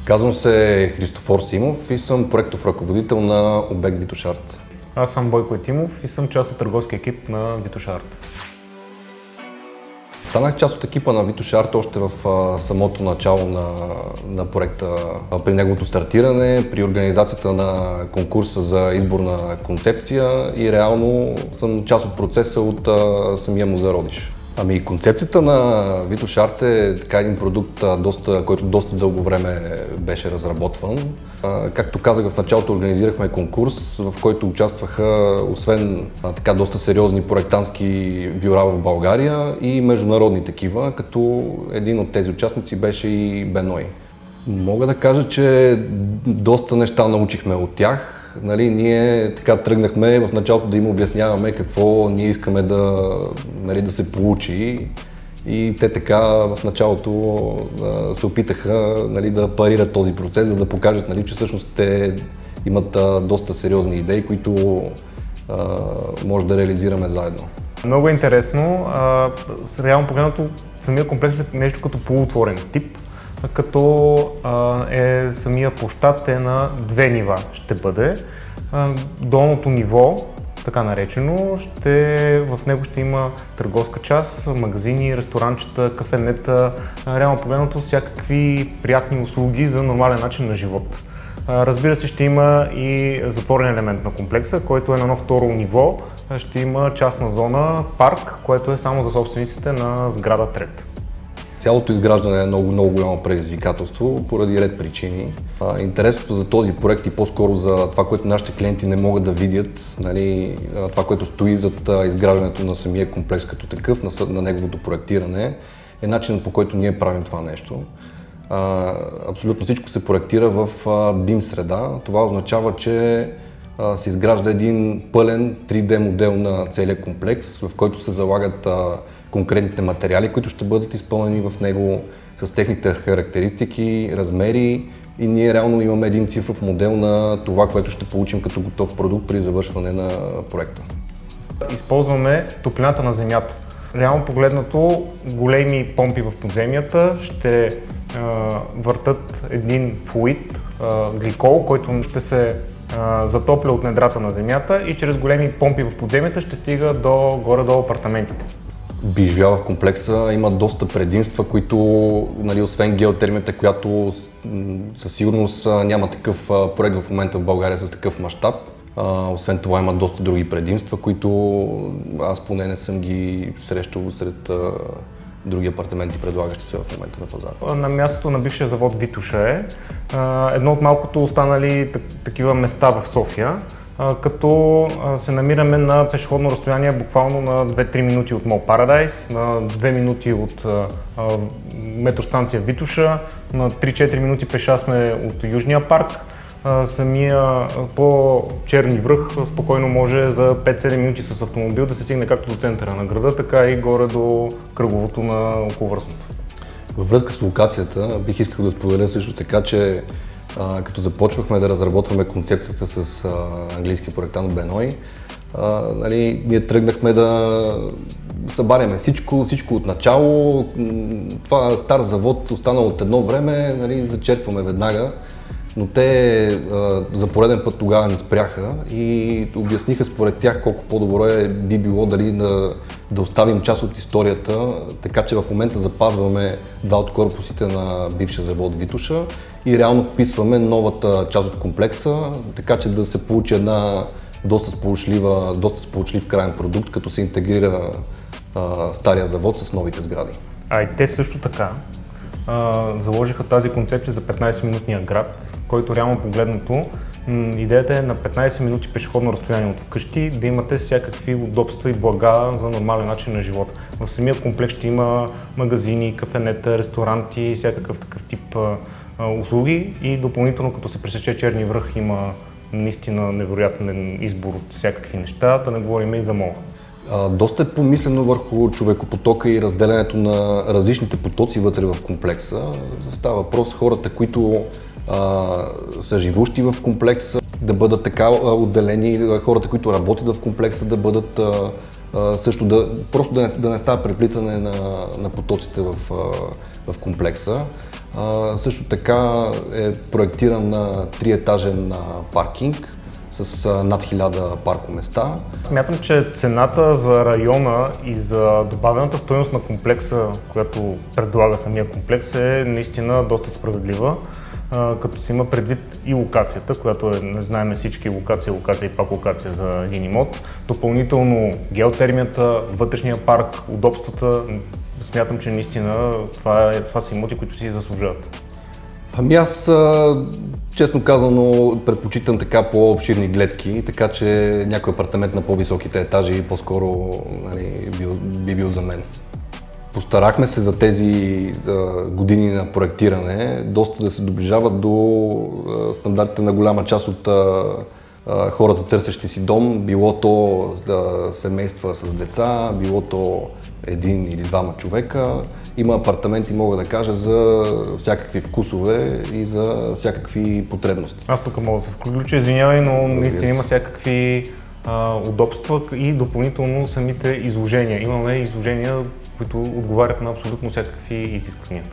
Казвам се Христофор Симов и съм проектов ръководител на обект Витошарт. Аз съм Бойко Етимов и съм част от търговския екип на Витошарт. Станах част от екипа на Витошарт още в самото начало на проекта, при неговото стартиране, при организацията на конкурса за избор на концепция и реално съм част от процеса от самия му зародиш. Концепцията на Витошарт е така един продукт, който доста дълго време беше разработван. Както казах в началото, организирахме конкурс, в който участваха освен така доста сериозни проектантски бюра в България и международни такива, като един от тези участници беше и Беной. Мога да кажа, че доста неща научихме от тях. Ние така тръгнахме в началото да им обясняваме какво ние искаме да се получи и те така в началото се опитаха да парират този процес, за да покажат, че всъщност те имат доста сериозни идеи, които може да реализираме заедно. Много е интересно. Реално погледнато самия комплекс е нещо като полуотворен тип, като самия площад е на две нива ще бъде. Долното ниво, така наречено, в него ще има търговска част, магазини, ресторанчета, кафенета, реално погледнато всякакви приятни услуги за нормален начин на живот. Разбира се, ще има и затворен елемент на комплекса, който е на едно второ ниво. Ще има частна зона, парк, което е само за собствениците на сграда трет. Цялото изграждане е много голямо предизвикателство поради ред причини. Интересното за този проект и по-скоро за това, което нашите клиенти не могат да видят, това, което стои зад изграждането на самия комплекс като такъв, на неговото проектиране, е начинът, по който ние правим това нещо. Абсолютно всичко се проектира в BIM среда. Това означава, че се изгражда един пълен 3D модел на целия комплекс, в който се залагат конкретните материали, които ще бъдат изпълнени в него с техните характеристики, размери и ние реално имаме един цифров модел на това, което ще получим като готов продукт при завършване на проекта. Използваме топлината на земята. Реално погледнато, големи помпи в подземията ще въртат един флуид, гликол, който ще се затопля от недрата на земята и чрез големи помпи в подземията ще стига до горе-долу апартаментите. Живея в комплекса има доста предимства, които, освен геотермията, която със сигурност няма такъв проект в момента в България с такъв мащаб. Освен това има доста други предимства, които аз поне не съм ги срещал сред други апартаменти, предлагащи се в момента на пазара. На мястото на бившия завод Витоша е едно от малкото останали такива места в София, като се намираме на пешеходно разстояние буквално на 2-3 минути от Мол Парадайс, на 2 минути от метростанция Витоша, на 3-4 минути пеша сме от Южния парк. Самия по Черни връх спокойно може за 5-7 минути с автомобил да се стигне както до центъра на града, така и горе до кръговото на околовръстното. Във връзка с локацията бих искал да споделя също така, че като започвахме да разработваме концепцията с английски проектант Беной, ние тръгнахме да събаряме всичко от начало. Това стар завод останал от едно време, зачерпваме веднага. Но те за пореден път тогава ни спряха и обясниха според тях колко по-добро би било дали да оставим част от историята, така че в момента запазваме два от корпусите на бившия завод Витоша и реално вписваме новата част от комплекса, така че да се получи една доста сполучлив крайен продукт, като се интегрира стария завод с новите сгради. И те също така заложиха тази концепция за 15-минутния град, който реално погледнато идеята е на 15 минути пешеходно разстояние от вкъщи да имате всякакви удобства и блага за нормален начин на живот. В самия комплекс ще има магазини, кафенета, ресторанти, всякакъв такъв тип услуги и допълнително като се пресече Черни връх има наистина невероятен избор от всякакви неща, да не говорим и за мола. Доста е помислено върху човекопотока и разделянето на различните потоци вътре в комплекса. Става въпрос хората, които са живущи в комплекса, да бъдат така отделени, хората, които работят в комплекса, да бъдат също просто да не става преплитане на потоците в комплекса. Също така е проектиран на 3-етажен паркинг с над 1000 паркоместа. Смятам, че цената за района и за добавената стойност на комплекса, която предлага самия комплекс, е наистина доста справедлива, като се има предвид и локацията, която е, не знаем всички, локация и пак локация за един имот. Допълнително геотермията, вътрешния парк, удобствата, смятам, че наистина това са имоти, които си заслужават. Ами аз, честно казано, предпочитам така по-обширни гледки, така че някой апартамент на по-високите етажи по-скоро би бил за мен. Постарахме се за тези години на проектиране доста да се доближават до стандартите на голяма част от хората, търсещи си дом, било то семейства с деца, било то един или двама човека. Има апартаменти, мога да кажа, за всякакви вкусове и за всякакви потребности. Аз тук мога да се включа, извинявай, но наистина има всякакви удобства и допълнително самите изложения. Имаме изложения, които отговарят на абсолютно всякакви изисквания.